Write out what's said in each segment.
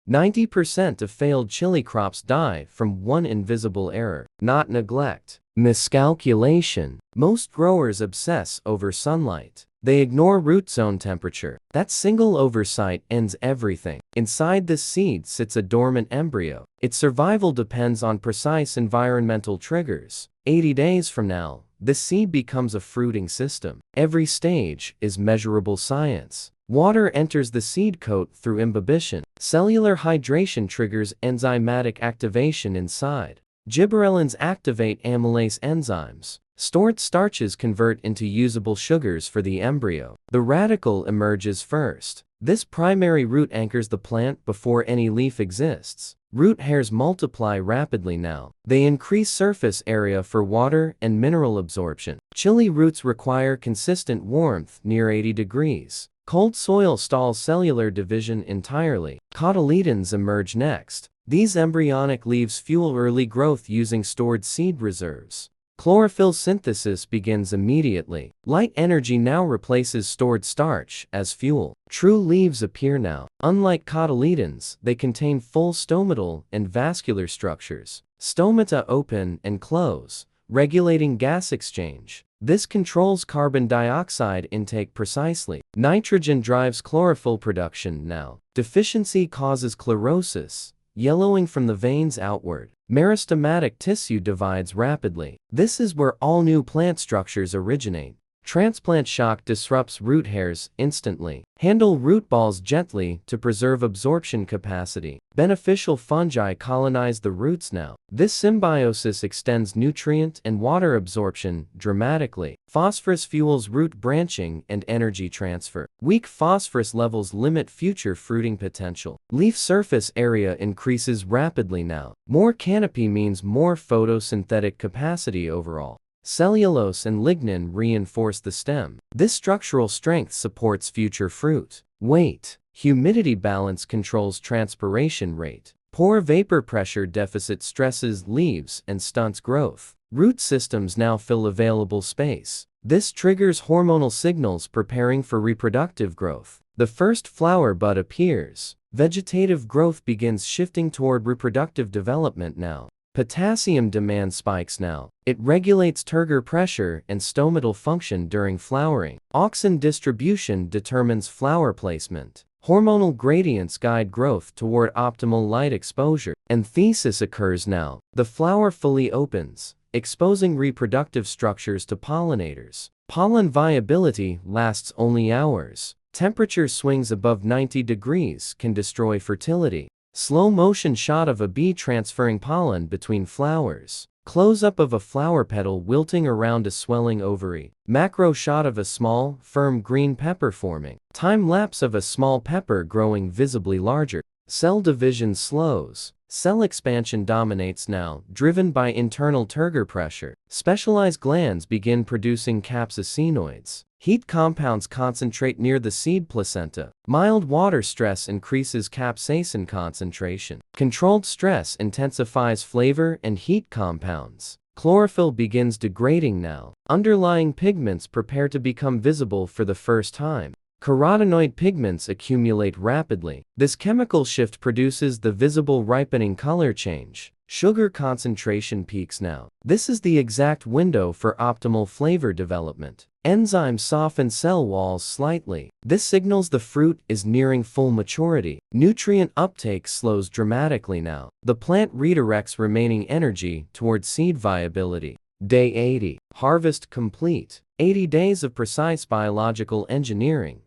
90% of failed chili crops die from one invisible error, not neglect, miscalculation. Most growers obsess over sunlight. They ignore root zone temperature. That single oversight ends everything. Inside this seed sits a dormant embryo. Its survival depends on precise environmental triggers. 80 days from now, the seed becomes a fruiting system. Every stage is measurable science. Water enters the seed coat through imbibition. Cellular hydration triggers enzymatic activation inside. Gibberellins activate amylase enzymes. Stored starches convert into usable sugars for the embryo. The radicle emerges first. This primary root anchors the plant before any leaf exists. Root hairs multiply rapidly now. They increase surface area for water and mineral absorption. Chili roots require consistent warmth near 80 degrees. Cold soil stalls cellular division entirely. Cotyledons emerge next. These embryonic leaves fuel early growth using stored seed reserves. Chlorophyll synthesis begins immediately. Light energy now replaces stored starch as fuel. True leaves appear now. Unlike cotyledons, they contain full stomatal and vascular structures. Stomata open and close, regulating gas exchange. This controls carbon dioxide intake precisely. Nitrogen drives chlorophyll production now. Deficiency causes chlorosis, yellowing from the veins outward. Meristematic tissue divides rapidly. This is where all new plant structures originate. Transplant shock disrupts root hairs instantly. Handle root balls gently to preserve absorption capacity. Beneficial fungi colonize the roots now. This symbiosis extends nutrient and water absorption dramatically. Phosphorus fuels root branching and energy transfer. Weak phosphorus levels limit future fruiting potential. Leaf surface area increases rapidly now. More canopy means more photosynthetic capacity overall. Cellulose and lignin reinforce the stem. This structural strength supports future fruit. Weight. Humidity balance controls transpiration rate. Poor vapor pressure deficit stresses leaves and stunts growth. Root systems now fill available space. This triggers hormonal signals preparing for reproductive growth. The first flower bud appears. Vegetative growth begins shifting toward reproductive development now. Potassium demand spikes now. It regulates turgor pressure and stomatal function during flowering. Auxin distribution determines flower placement. Hormonal gradients guide growth toward optimal light exposure. Anthesis occurs now. The flower fully opens, exposing reproductive structures to pollinators. Pollen viability lasts only hours. Temperature swings above 90 degrees can destroy fertility. Slow motion shot of a bee transferring pollen between flowers. Close-up of a flower petal wilting around a swelling ovary. Macro shot of a small, firm green pepper forming. Time-lapse of a small pepper growing visibly larger. Cell division slows. Cell expansion dominates now, driven by internal turgor pressure. Specialized glands begin producing capsaicinoids. Heat compounds concentrate near the seed placenta. Mild water stress increases capsaicin concentration. Controlled stress intensifies flavor and heat compounds. Chlorophyll begins degrading now. Underlying pigments prepare to become visible for the first time. Carotenoid pigments accumulate rapidly. This chemical shift produces the visible ripening color change. Sugar concentration peaks now. This is the exact window for optimal flavor development. Enzymes soften cell walls slightly. This signals the fruit is nearing full maturity. Nutrient uptake slows dramatically now. The plant redirects remaining energy toward seed viability. Day 80. Harvest complete. 80 days of precise biological engineering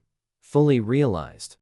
fully realized.